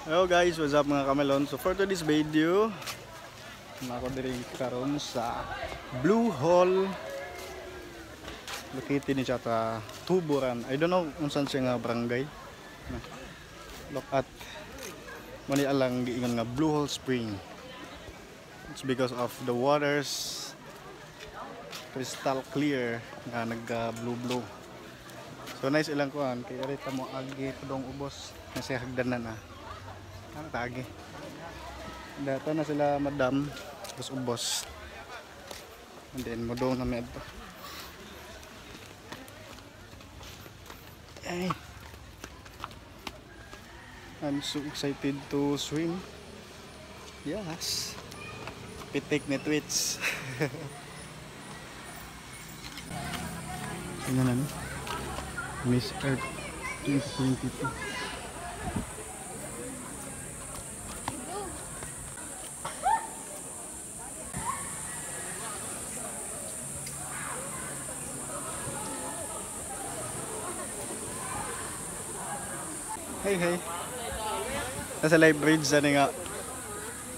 Hello guys, what's up mga kamelon? So for today's video, ako diri karon sa Blue Hole. Located ni siya sa Tuburan. I don't know kung saan siya nga barangay. Look at mani alang giingon nga Blue Hole Spring. It's because of the waters crystal clear nga nagka blue. So nice ilang kuan kay rita mo agi padong ubos na siya hagdanan ah. Ang tagi. Data na sila madam tapos ubos. And then modong na medto. Ay. I'm so excited to swim. Yes. Pitik ni Twitch. Tingnan namin. Miss Earth 2022. Hey. Nasa live bridge na nga.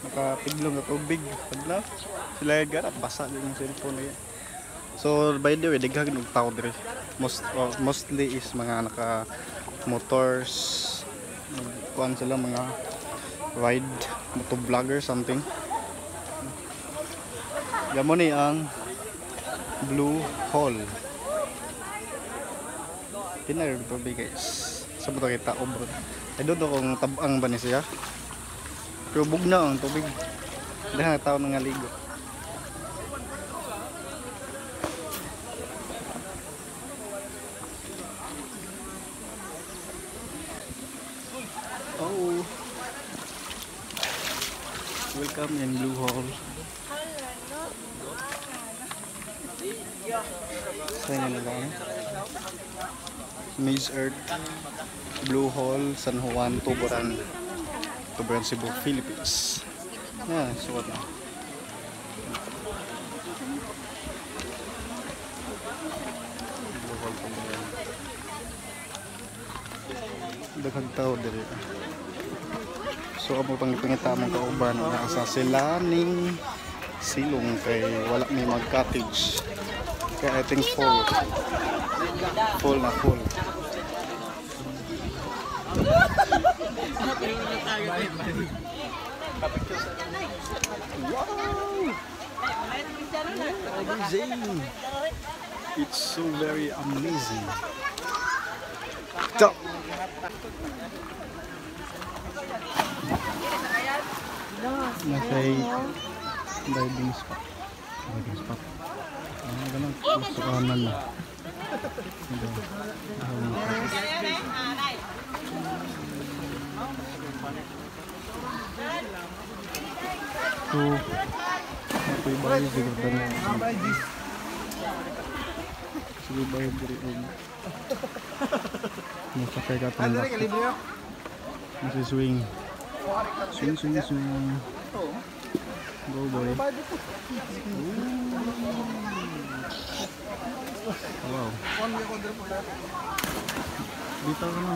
Nakapidlong na tubig. Pagla. Sila garap. Basa din yung cellphone na yan. So by the way, dighag ng tao dire. Mostly is mga naka motors. Kuan sila mga ride. Motovlogger something. Gamon ni ang Blue Hole. Tinay rin tubig guys. Sa buto kita obro. I don't know kung tabang ba ni siya. Pero bugna ang tubig. Dahil na tao nangaligo. Oh. Welcome in Blue Hole. Saya na lang. Miss Earth, Blue Hole, San Juan, Tuburan, Cebu, Philippines. Yan, sukat na. Blue Hole, Tuburan. Daghang tao diri. So amo pang pangita mong kauban na sa silaning silong kay wala may mag-cottage. Kaya I think full na full. Wow! Amazing! It's so very amazing. Stop! Nasa'y diving spot. Ganun, gusto kanan na. So, ako'y bahay sigurdo na. Sige bahay diri og. Masakay ka tanda. Masih swing. Swing. Go boy. Wow. Dito ka na.